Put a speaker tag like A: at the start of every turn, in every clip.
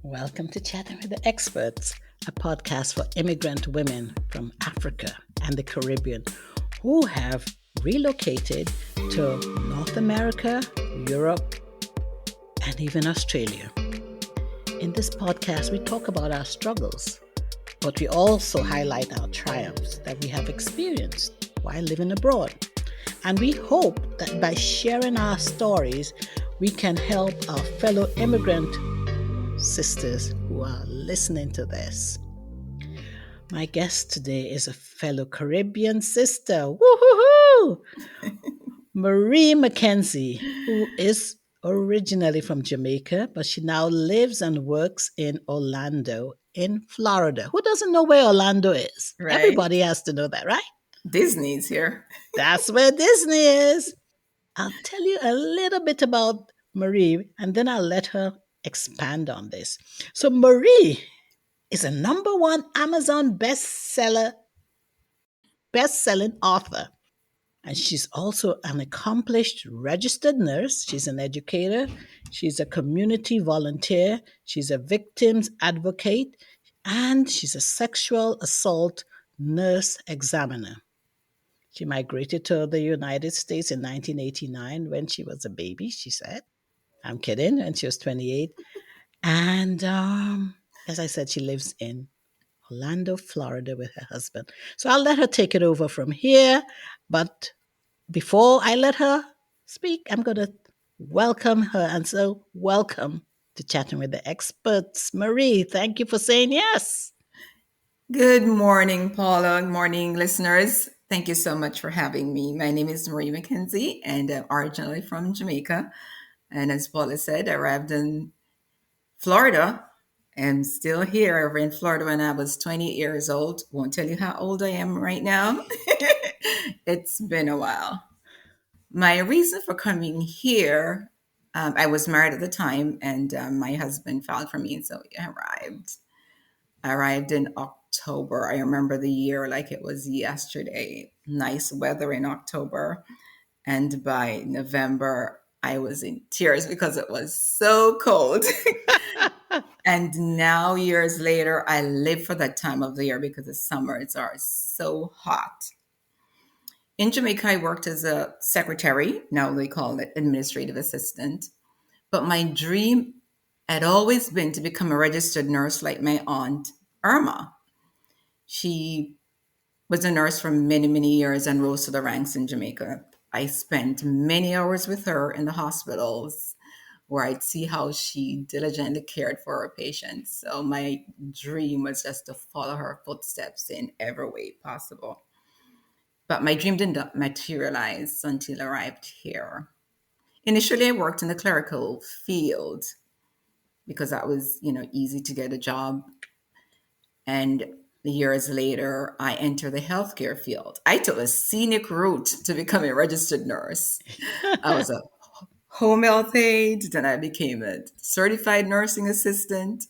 A: Welcome to Chatting with the Experts, a podcast for immigrant women from Africa and the Caribbean who have relocated to North America, Europe, and even Australia. In this podcast, we talk about our struggles, but we also highlight our triumphs that we have experienced while living abroad. And we hope that by sharing our stories, we can help our fellow immigrant sisters who are listening to this. My guest today is a fellow Caribbean sister, woohoo! Marie McKenzie, who is originally from Jamaica, but she now lives and works in Orlando, in Florida. Who doesn't know where Orlando is?
B: Right?
A: Everybody has to know that, right?
B: Disney's here.
A: That's where Disney is. I'll tell you a little bit about Marie, and then I'll let her expand on this. So, Marie is a number one Amazon best-selling author. And she's also an accomplished registered nurse. She's an educator. She's a community volunteer. She's a victims advocate. And she's a sexual assault nurse examiner. She migrated to the United States in 1989 when she was a baby, she said. I'm kidding, when she was 28. And as I said, she lives in Orlando, Florida with her husband. So I'll let her take it over from here. But before I let her speak, I'm going to welcome her. And so, welcome to Chatting with the Experts. Marie, thank you for saying yes.
B: Good morning, Paula. Good morning, listeners. Thank you so much for having me. My name is Marie McKenzie, and I'm originally from Jamaica. And as Paula said, I arrived in Florida. I'm still here. I arrived in Florida when I was 20 years old. Won't tell you how old I am right now. It's been a while. My reason for coming here, I was married at the time, and my husband filed for me, and so I arrived. I arrived in October. I remember the year like it was yesterday. Nice weather in October. And by November, I was in tears because it was so cold. And now, years later, I live for that time of the year because the summers are so hot. In Jamaica, I worked as a secretary. Now they call it administrative assistant. But my dream had always been to become a registered nurse like my aunt, Irma. She was a nurse for many, many years and rose to the ranks in Jamaica. I spent many hours with her in the hospitals where I'd see how she diligently cared for her patients. So my dream was just to follow her footsteps in every way possible. But my dream didn't materialize until I arrived here. Initially, I worked in the clerical field because that was, easy to get a job. And years later, I entered the healthcare field. I took a scenic route to become a registered nurse. I was a home health aide, then I became a certified nursing assistant,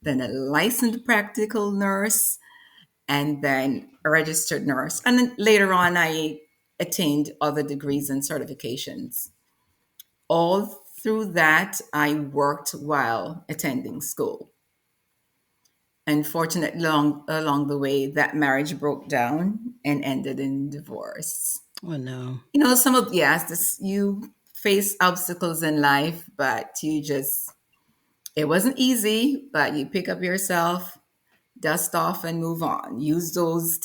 B: then a licensed practical nurse, and then a registered nurse. And then later on, I attained other degrees and certifications. All through that, I worked while attending school. Unfortunately, along the way, that marriage broke down and ended in divorce.
A: Oh, no.
B: Some of yes, you face obstacles in life, but it wasn't easy. But you pick up yourself, dust off, and move on. Use those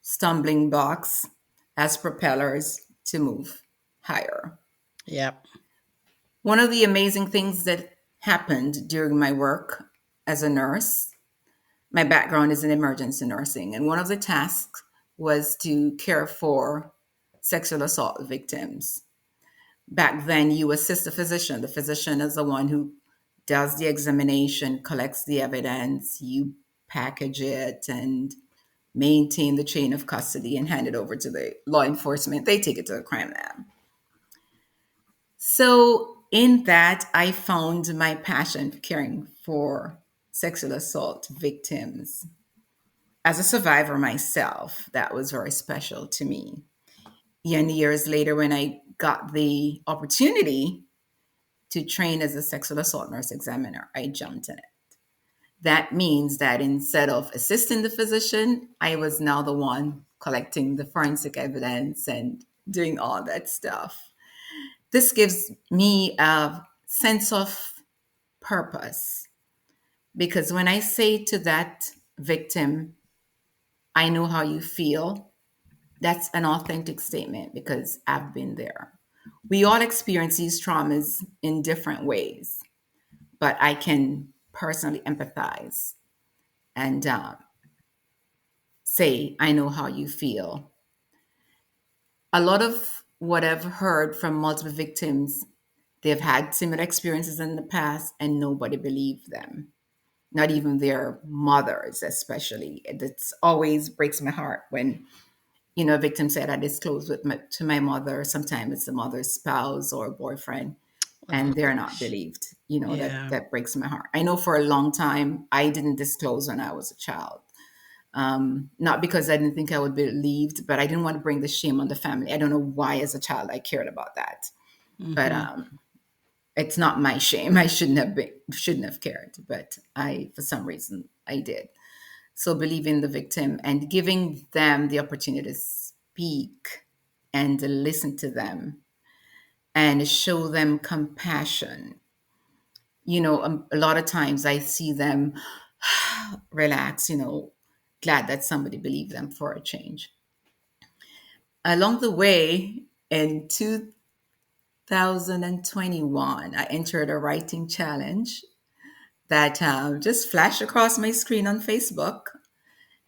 B: stumbling blocks as propellers to move higher.
A: Yep.
B: One of the amazing things that happened during my work as a nurse, my background is in emergency nursing, and one of the tasks was to care for sexual assault victims. Back then, you assist the physician. The physician is the one who does the examination, collects the evidence, you package it, and maintain the chain of custody and hand it over to the law enforcement. They take it to the crime lab. So, in that, I found my passion for caring for sexual assault victims. As a survivor myself, that was very special to me. And years later, when I got the opportunity to train as a sexual assault nurse examiner, I jumped in it. That means that instead of assisting the physician, I was now the one collecting the forensic evidence and doing all that stuff. This gives me a sense of purpose because when I say to that victim, I know how you feel, that's an authentic statement because I've been there. We all experience these traumas in different ways, but I can personally empathize and say, I know how you feel. A lot of what I've heard from multiple victims, they've had similar experiences in the past and nobody believed them, not even their mothers, especially. It always breaks my heart when a victim said I disclosed to my mother. Sometimes it's the mother's spouse or boyfriend,
A: Oh
B: and they're not
A: gosh.
B: believed.
A: Yeah.
B: That breaks my heart. I know for a long time I didn't disclose when I was a child. Not because I didn't think I would be believed, but I didn't want to bring the shame on the family. I don't know why, as a child, I cared about that. But
A: Hmm.
B: it's not my shame. I shouldn't have cared, but for some reason, I did. So believing the victim and giving them the opportunity to speak and to listen to them and show them compassion. A lot of times I see them relax, glad that somebody believed them for a change. Along the way, in 2021, I entered a writing challenge that just flashed across my screen on Facebook.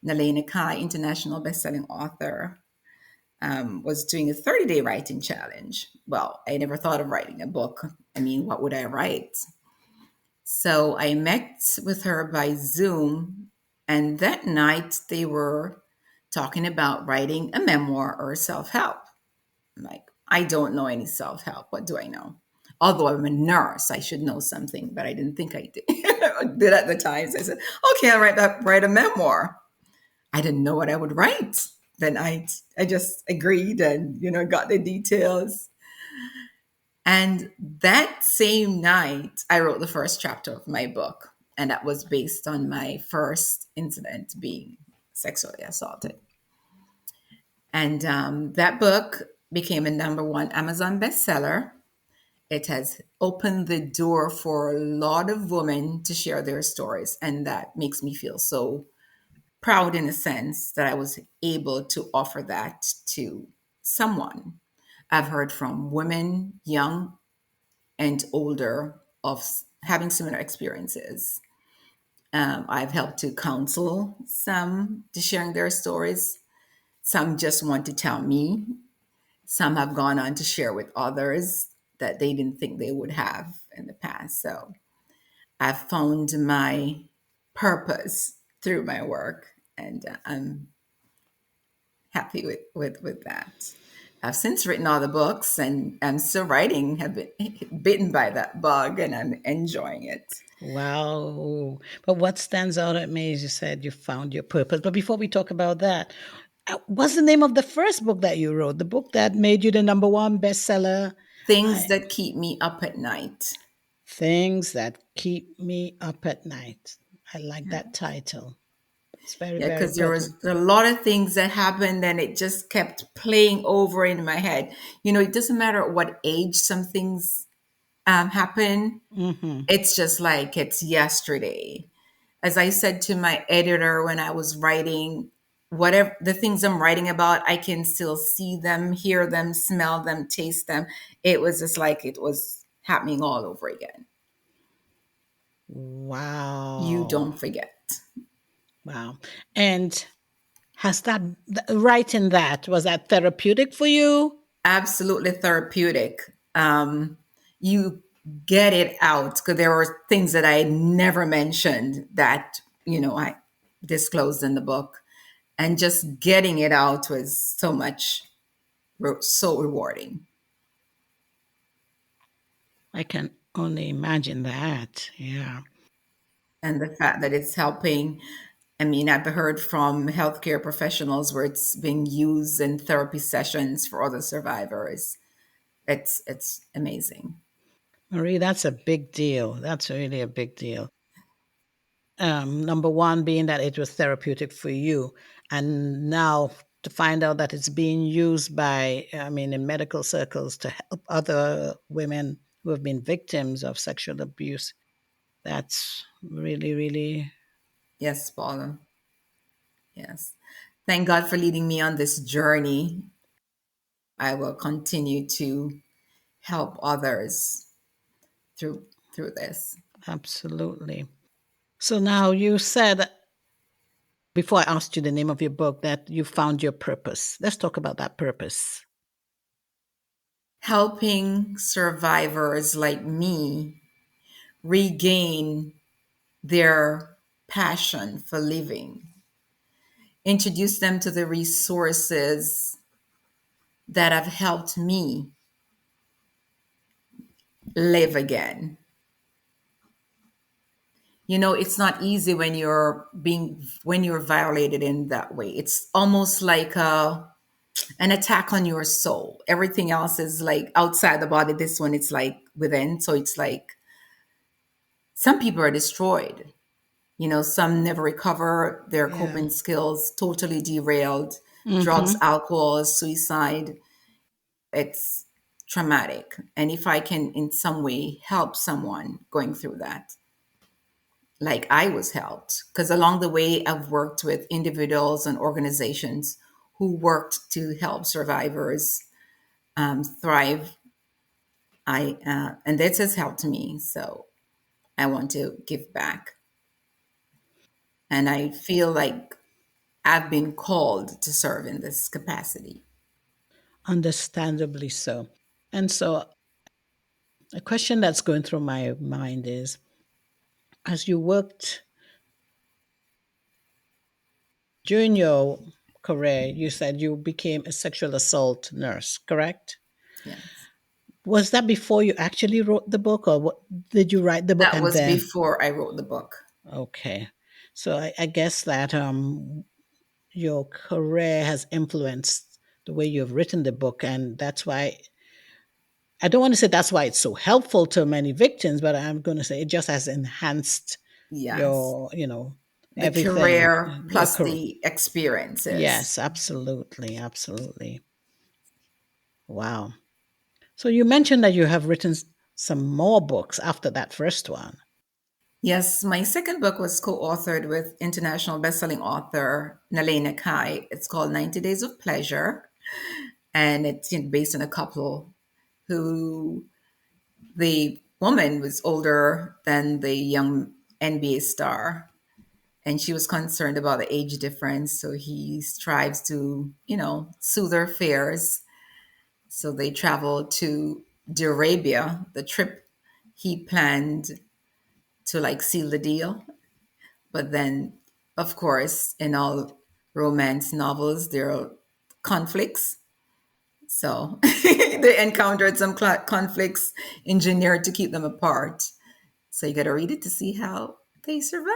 B: Nalena Kai, international bestselling author, was doing a 30-day writing challenge. Well, I never thought of writing a book. I mean, what would I write? So I met with her by Zoom, and that night they were talking about writing a memoir or self help. I'm like, I don't know any self help. What do I know? Although I'm a nurse, I should know something, but I didn't think I did. Did at the time. So I said, okay, I'll write a memoir. I didn't know what I would write. Then I just agreed and got the details. And that same night, I wrote the first chapter of my book, and that was based on my first incident being sexually assaulted. And that book became a number one Amazon bestseller. It has opened the door for a lot of women to share their stories, and that makes me feel so proud in a sense that I was able to offer that to someone. I've heard from women, young and older, of having similar experiences. I've helped to counsel some to sharing their stories. Some just want to tell me. Some have gone on to share with others that they didn't think they would have in the past. So I've found my purpose through my work, and I'm happy with that. I've since written all the books, and I'm still writing. Have been bitten by that bug, and I'm enjoying it.
A: Wow. But what stands out at me is you said you found your purpose. But before we talk about that, what's the name of the first book that you wrote? The book that made you the number one bestseller?
B: Things
A: I,
B: that keep me up at night.
A: Things That Keep Me Up at Night. I like that title. It's very,
B: Yeah,
A: very
B: because there was
A: pertinent.
B: a lot of things that happened, and it just kept playing over in my head. It doesn't matter at what age some things happen.
A: Hmm.
B: It's just like it's yesterday. As I said to my editor when I was writing, whatever the things I'm writing about, I can still see them, hear them, smell them, taste them. It was just like it was happening all over again. You
A: Wow.
B: don't forget.
A: Wow. And has writing that, was that therapeutic for you?
B: Absolutely therapeutic. You get it out because there were things that I never mentioned that, I disclosed in the book. And just getting it out was so rewarding.
A: I can only imagine that. Yeah.
B: And the fact that it's helping. I mean, I've heard from healthcare professionals where it's being used in therapy sessions for other survivors. It's amazing.
A: Marie, that's a big deal. That's really a big deal. Number one being that it was therapeutic for you, and now to find out that it's being used by, I mean, in medical circles to help other women who have been victims of sexual abuse. That's really, really
B: Yes, Paula. Yes. Thank God for leading me on this journey. I will continue to help others through through this.
A: absolutely. So now you said, before I asked you the name of your book, that you found your purpose. Let's talk about that purpose.
B: Helping survivors like me regain their passion for living, introduce them to the resources that have helped me live again. You know, it's not easy when you're violated in that way. It's almost like an attack on your soul. Everything else is like outside the body. This one, it's like within. So it's like some people are destroyed. You know, some never recover, their
A: Yeah.
B: coping skills totally derailed, drugs,
A: Mm-hmm.
B: alcohol, suicide. It's traumatic. And if I can in some way help someone going through that, like I was helped, because along the way, I've worked with individuals and organizations who worked to help survivors thrive. And this has helped me. So I want to give back. And I feel like I've been called to serve in this capacity.
A: Understandably so. And so, a question that's going through my mind is, as you worked during your career, you said you became a sexual assault nurse, correct?
B: Yes.
A: Was that before you actually wrote the book, or did you write the book
B: That
A: and
B: was
A: then?
B: before I wrote the book.
A: Okay. So I guess that your career has influenced the way you've written the book, and that's why I don't want to say that's why it's so helpful to many victims, but I'm going to say it just has enhanced
B: Yes.
A: your,
B: The
A: everything.
B: career plus the experiences.
A: Yes, absolutely, absolutely. Wow. So you mentioned that you have written some more books after that first one.
B: Yes, my second book was co-authored with international bestselling author Nalena Kai. It's called 90 Days of Pleasure, and it's based on a couple who the woman was older than the young NBA star, and she was concerned about the age difference. So he strives to, soothe her fears. So they travel to Arabia, the trip he planned to like seal the deal. But then, of course, in all romance novels, there are conflicts. So they encountered some conflicts engineered to keep them apart. So you got to read it to see how they survived.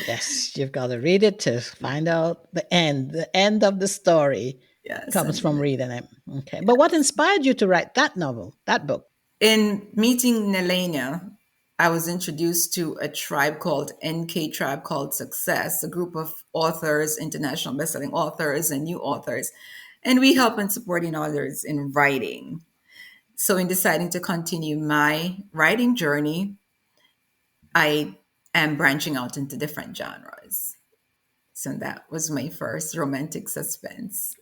A: Yes, you've got to read it to find out the end. The end of the story
B: Yes.
A: comes
B: And
A: from reading it. Okay. But what inspired you to write that novel, that book?
B: in meeting Nelena, I was introduced to a tribe called NK Tribe called Success, a group of authors, international bestselling authors, and new authors. And we help in supporting others in writing. So, in deciding to continue my writing journey, I am branching out into different genres. So, that was my first romantic suspense.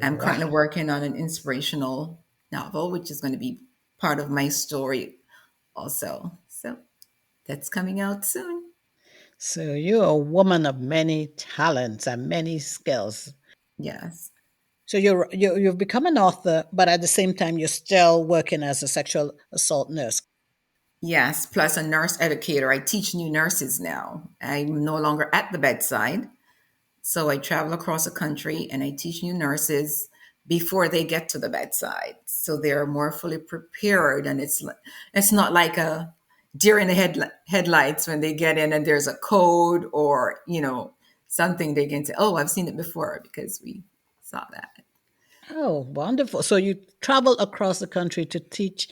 B: I'm
A: Wow.
B: currently working on an inspirational novel, which is going to be part of my story also. So, that's coming out soon.
A: So you're a woman of many talents and many skills.
B: Yes.
A: So you've become an author, but at the same time you're still working as a sexual assault nurse.
B: Yes. Plus, a nurse educator. I teach new nurses now. I'm no longer at the bedside. So I travel across the country and I teach new nurses before they get to the bedside. So they're more fully prepared. And it's not like a deer in the headlights when they get in and there's a code or, something they can say, oh, I've seen it before because we saw that.
A: Oh, wonderful. So you travel across the country to teach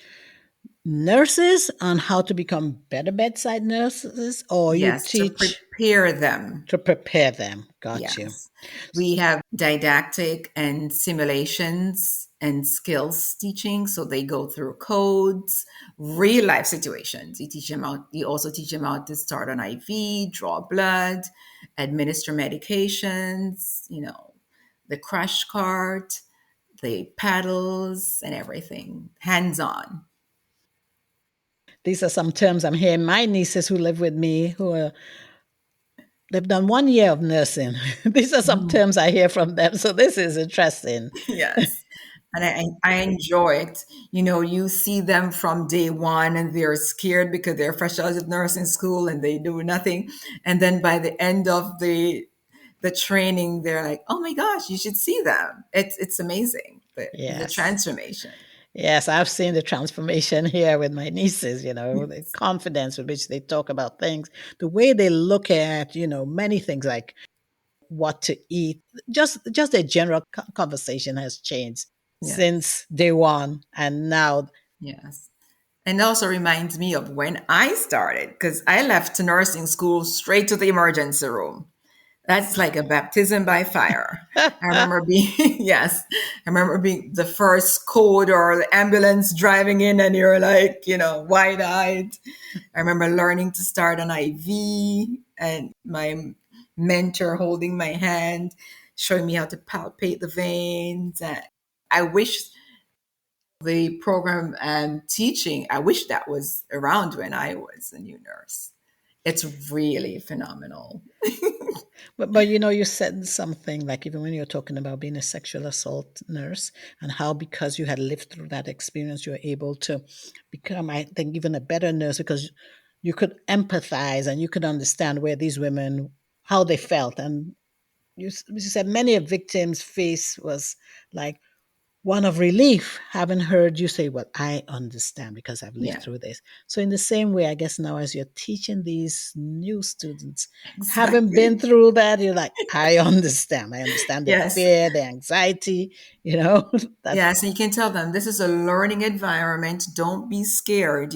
A: nurses on how to become better bedside nurses, or you
B: Yes, to
A: teach
B: prepare them.
A: to prepare them? Got you.
B: Yes. We have didactic and simulations and skills teaching. So they go through codes, real life situations. You also teach them how to start an IV, draw blood, administer medications, the crash cart, the paddles and everything, hands on.
A: These are some terms I'm hearing. My nieces who live with me, they've done 1 year of nursing. These are some terms I hear from them. So this is interesting.
B: Yes. And I enjoy it. You see them from day one and they're scared because they're fresh out of nursing school and they do nothing. And then by the end of the training, they're like, oh my gosh, you should see them. It's amazing, the
A: Yes.
B: transformation.
A: Yes, I've seen the transformation here with my nieces, the
B: Yes.
A: confidence with which they talk about things, the way they look at, many things like what to eat. Just a general conversation has changed
B: Yes.
A: since day one. And now,
B: Yes. And it also reminds me of when I started, because I left nursing school straight to the emergency room. That's like a baptism by fire. I remember being, yes, I remember being the first code or the ambulance driving in and you're like, wide eyed. I remember learning to start an IV and my mentor holding my hand, showing me how to palpate the veins. I wish the program and teaching, I wish that was around when I was a new nurse. It's really phenomenal.
A: but you said something like even when you're talking about being a sexual assault nurse and how because you had lived through that experience, you were able to become, I think, even a better nurse because you could empathize and you could understand where these women, how they felt. And you said many a victim's face was like one of relief, having heard you say, well, I understand because I've lived
B: Yeah,
A: through this. So, in the same way, I guess now as you're teaching these new students, having been
B: exactly.
A: through that, you're like, I understand. I understand the
B: Yes.
A: fear, the anxiety, that,
B: Yes, and you can tell them this is a learning environment. Don't be scared,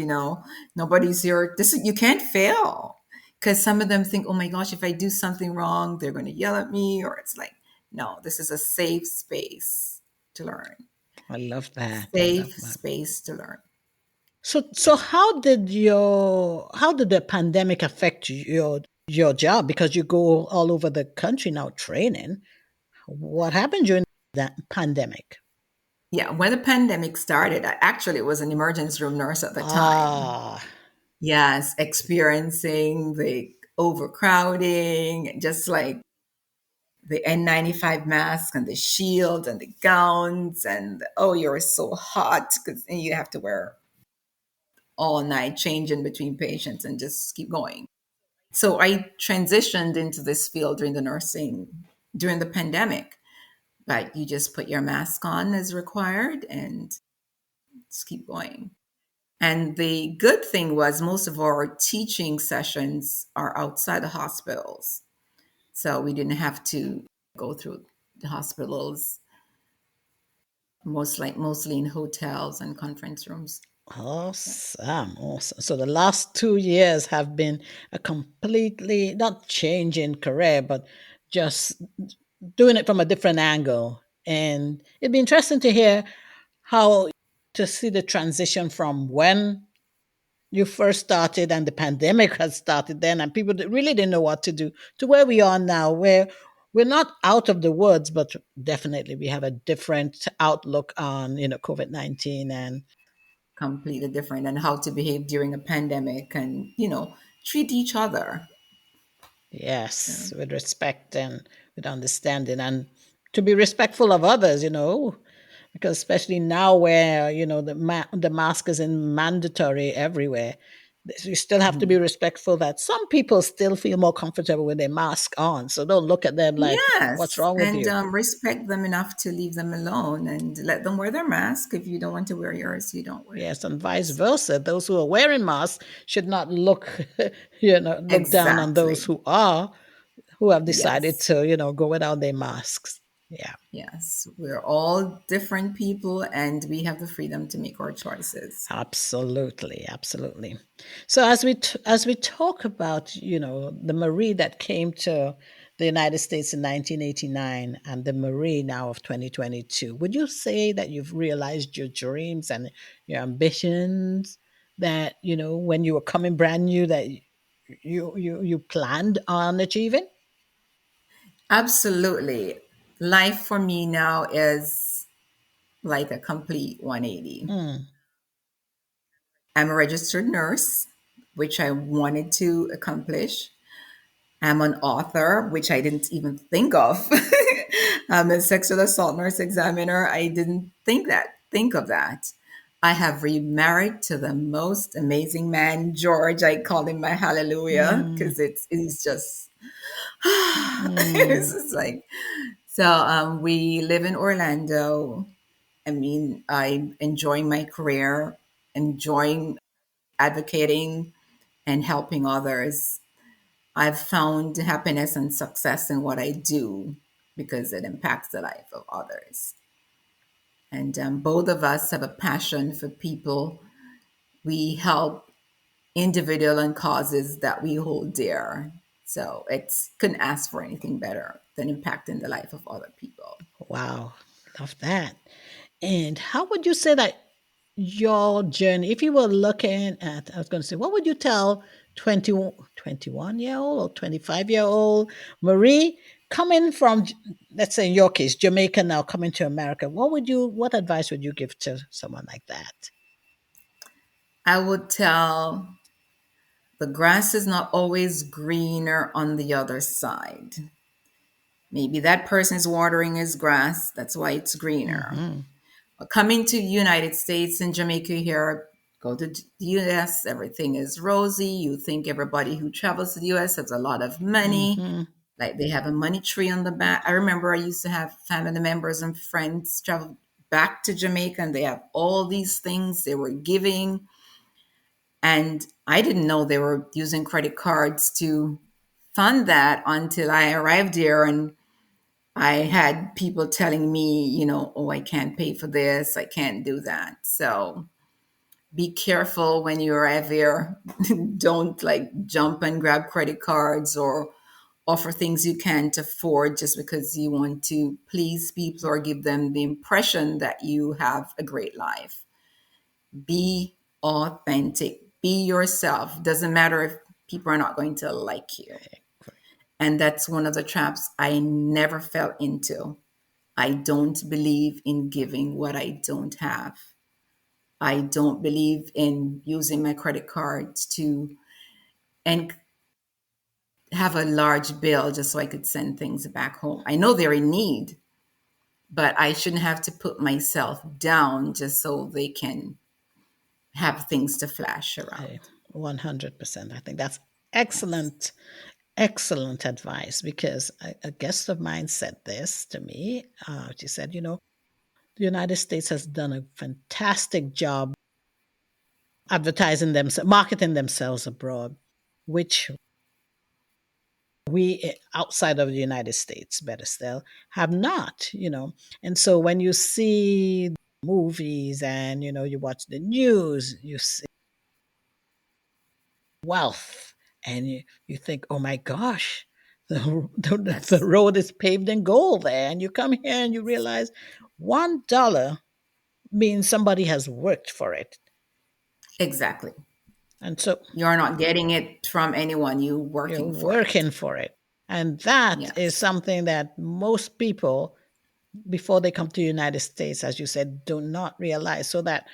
B: Nobody's here. You can't fail. Because some of them think, oh my gosh, if I do something wrong, they're going to yell at me. Or it's like, no, this is a safe space to learn.
A: I love that. I love
B: Safe
A: that.
B: space to learn.
A: So how did the pandemic affect your job? Because you go all over the country now training. What happened during that pandemic?
B: Yeah, when the pandemic started, I actually was an emergency room nurse at the time.
A: Ah,
B: Yes, experiencing the overcrowding, just like the N95 mask and the shield and the gowns, and oh, you're so hot because you have to wear all night, changing between patients and just keep going. So I transitioned into this field during during the pandemic. But you just put your mask on as required and just keep going. And the good thing was most of our teaching sessions are outside the hospitals. So we didn't have to go through the hospitals, mostly in hotels and conference rooms.
A: awesome, awesome. So the last 2 years have been a completely not change in career, but just doing it from a different angle. And it'd be interesting to hear how to see the transition from when you first started and the pandemic had started then and people really didn't know what to do to where we are now where we're not out of the woods but definitely we have a different outlook on COVID-19 and
B: Completely different, and how to behave during a pandemic and, treat each other. Yeah.
A: yes, with respect and with understanding and to be respectful of others, because especially now where the mask is in mandatory everywhere, you still have to be
B: Mhm.
A: respectful that some people still feel more comfortable with their mask on. So don't look at them like, what's
B: Yes,
A: wrong with
B: and
A: you?
B: respect them enough to leave them alone and let them wear their mask. If you don't want to wear yours, you don't wear
A: Yes, and vice
B: yours.
A: versa. Those who are wearing masks should not look, look down on those
B: Exactly.
A: who have decided
B: Yes.
A: to, go without their masks. Yeah.
B: Yes, we're all different people and we have the freedom to make our choices.
A: Absolutely, absolutely. So as we talk about, the Marie that came to the United States in 1989 and the Marie now of 2022, would you say that you've realized your dreams and your ambitions that, when you were coming brand new that you planned on achieving?
B: Absolutely. Life for me now is like a complete 180.
A: Mm,
B: I'm a registered nurse, which I wanted to accomplish. I'm an author, which I didn't even think of. I'm a sexual assault nurse examiner. I didn't think of that. I have remarried to the most amazing man, George. I call him my hallelujah
A: mm,
B: because he's just it's
A: mm.
B: just like so. We live in Orlando. I mean, I'm enjoying my career, enjoying advocating and helping others. I've found happiness and success in what I do because it impacts the life of others. And both of us have a passion for people. We help individual and causes that we hold dear. So it's couldn't ask for anything better than impacting the life of other people.
A: Wow, love that. And how would you say that your journey, if you were looking at, I was going to say, what would you tell 21-year-old or 25-year-old Marie coming from, let's say in your case, Jamaica now coming to America? What advice would you give to someone like that?
B: I would tell the grass is not always greener on the other side. Maybe that person is watering his grass, that's why it's greener.
A: Hmm.
B: Coming to United States and Jamaica here, go to the US, everything is rosy. You think everybody who travels to the US has a lot of money,
A: Hmm.
B: like they have a money tree on the back. I remember I used to have family members and friends travel back to Jamaica and they have all these things they were giving. And I didn't know they were using credit cards to fund that until I arrived here and I had people telling me, oh, I can't pay for this, I can't do that. So be careful when you arrive here. Don't like jump and grab credit cards or offer things you can't afford just because you want to please people or give them the impression that you have a great life. Be authentic, be yourself. Doesn't matter if people are not going to like you. And that's one of the traps I never fell into. I don't believe in giving what I don't have. I don't believe in using my credit cards to and have a large bill just so I could send things back home. I know they're in need, but I shouldn't have to put myself down just so they can have things to flash
A: I
B: around.
A: 100%. I think that's
B: Yes.
A: excellent, excellent advice because a guest of mine said this to me. She said, the United States has done a fantastic job advertising themselves, marketing themselves abroad, which we outside of the United States, better still, have not. And so when you see movies and, you watch the news, you see wealth and you think, oh my gosh, the
B: Yes.
A: road is paved in gold there. And you come here and you realize $1 means somebody has worked for it.
B: Exactly.
A: And so
B: You're not getting it from anyone, you
A: you're
B: working for it.
A: working for it. And that is
B: Yes.
A: something that most people, before they come to the United States, as you said, do not realize. So that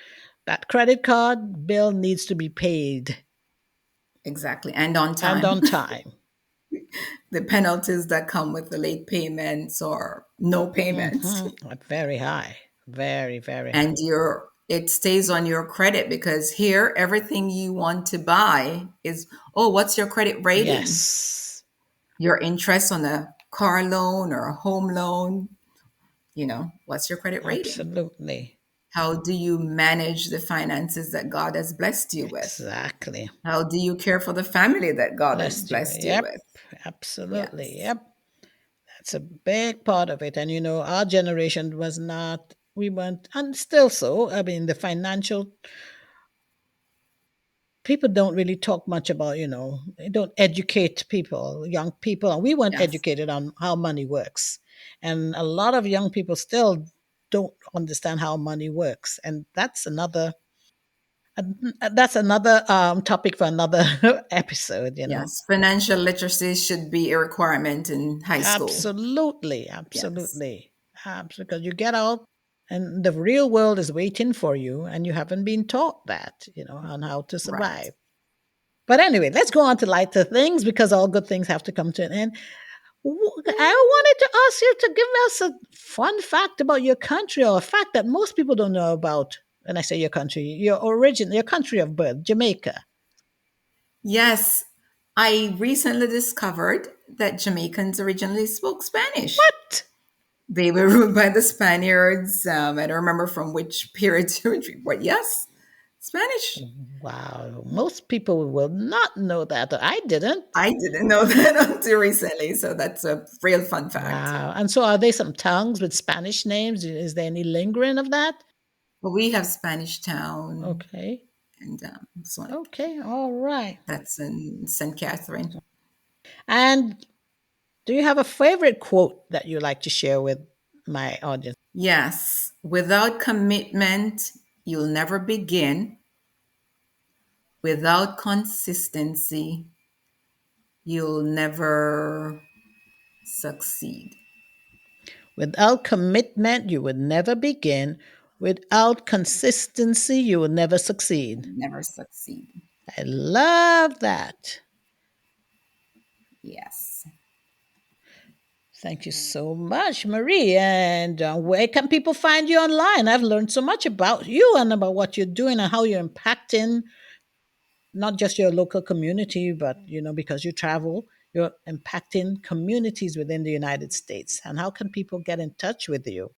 A: credit card bill needs to be paid
B: Exactly. And on
A: and
B: time.
A: on time.
B: The penalties that come with the late payments or no payments.
A: Very high. Very, very high.
B: And it stays on your credit because here everything you want to buy is, oh, what's your credit rating?
A: Yes,
B: Your interest on a car loan or a home loan, what's your credit rating?
A: absolutely.
B: How do you manage the finances that God has blessed you with?
A: Exactly.
B: How do you care for the family that God has
A: Blessed you.
B: blessed you
A: Yep.
B: with?
A: Absolutely.
B: Yes.
A: Yep. That's a big part of it. And, our generation was not, we weren't, and still so. I mean, the financial people don't really talk much about, they don't educate people, young people. And we weren't
B: Yes.
A: educated on how money works. And a lot of young people still don't understand how money works. And that's another topic for another episode.
B: Yes. Financial literacy should be a requirement in high school.
A: Absolutely,
B: Yes.
A: absolutely. Because you get out and the real world is waiting for you, and you haven't been taught that, on how to
B: Right.
A: survive. But anyway, let's go on to lighter things because all good things have to come to an end. I wanted to ask you to give us a fun fact about your country, or a fact that most people don't know about. When I say your country, your country of birth, Jamaica.
B: Yes. I recently discovered that Jamaicans originally spoke Spanish.
A: What?
B: They were ruled by the Spaniards. I don't remember from which period to which, but yes, Spanish.
A: Wow. Most people will not know that. I didn't.
B: I didn't know that until recently, so that's a real fun fact.
A: Wow. And so are there some tongues with Spanish names? Is there any lingering of that?
B: But we have Spanish Town,
A: Okay.
B: and so on.
A: Okay. All right.
B: That's in St. Catherine.
A: And do you have a favorite quote that you like to share with my audience?
B: Yes, without commitment, you'll never begin. Without consistency, you'll never succeed.
A: Without commitment, you would never begin. Without consistency, you will never succeed.
B: Never succeed.
A: I love that.
B: Yes.
A: Thank you so much, Marie. And where can people find you online? I've learned so much about you and about what you're doing and how you're impacting not just your local community, but because you travel, you're impacting communities within the United States. And how can people get in touch with you?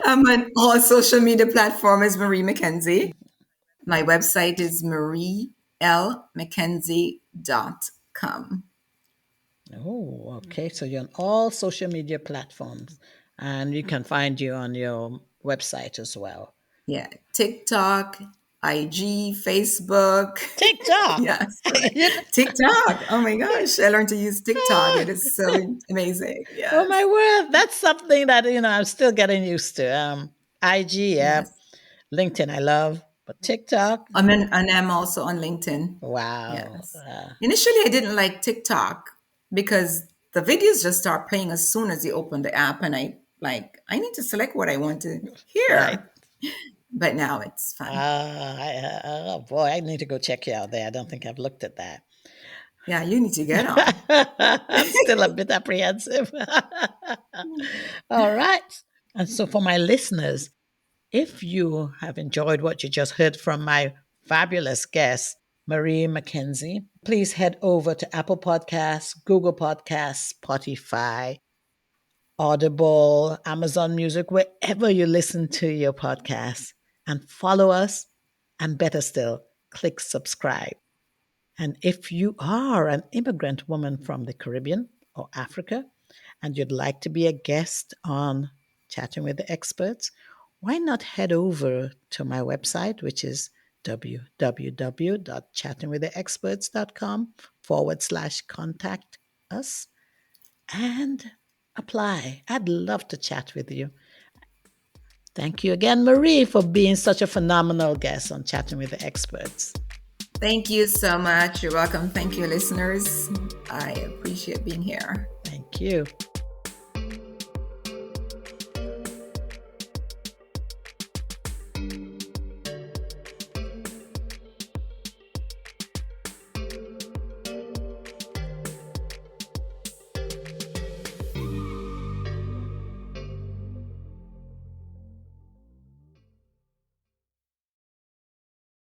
B: I'm on all social media platforms, Marie McKenzie. My website is marielmckenzie.com.
A: Oh, okay. So you're on all social media platforms, and you can find you on your website as well.
B: Yeah, TikTok, IG, Facebook.
A: TikTok.
B: Yes, TikTok. Oh my gosh, I learned to use TikTok. It is so amazing.
A: Oh
B: Yes,
A: my word, that's something that I'm still getting used to. IG, yeah,
B: yes.
A: LinkedIn, I love, but TikTok,
B: And I'm also on LinkedIn.
A: wow.
B: Yes. Initially, I didn't like TikTok because the videos just start playing as soon as you open the app, and I need to select what I want to
A: Right.
B: hear. But now it's fun.
A: Oh boy, I need to go check you out there. I don't think I've looked at that.
B: Yeah, you need to get on.
A: I'm still a bit apprehensive. All right. And so, for my listeners, if you have enjoyed what you just heard from my fabulous guest, Marie McKenzie, please head over to Apple Podcasts, Google Podcasts, Spotify, Audible, Amazon Music, wherever you listen to your podcasts, and follow us. And better still, click subscribe. And if you are an immigrant woman from the Caribbean or Africa and you'd like to be a guest on Chatting with the Experts, why not head over to my website, which is www.chattingwiththeexperts.com/contact us and apply. I'd love to chat with you. Thank you again, Marie, for being such a phenomenal guest on Chatting with the Experts.
B: Thank you so much. You're welcome. Thank you, listeners. I appreciate being here.
A: Thank you.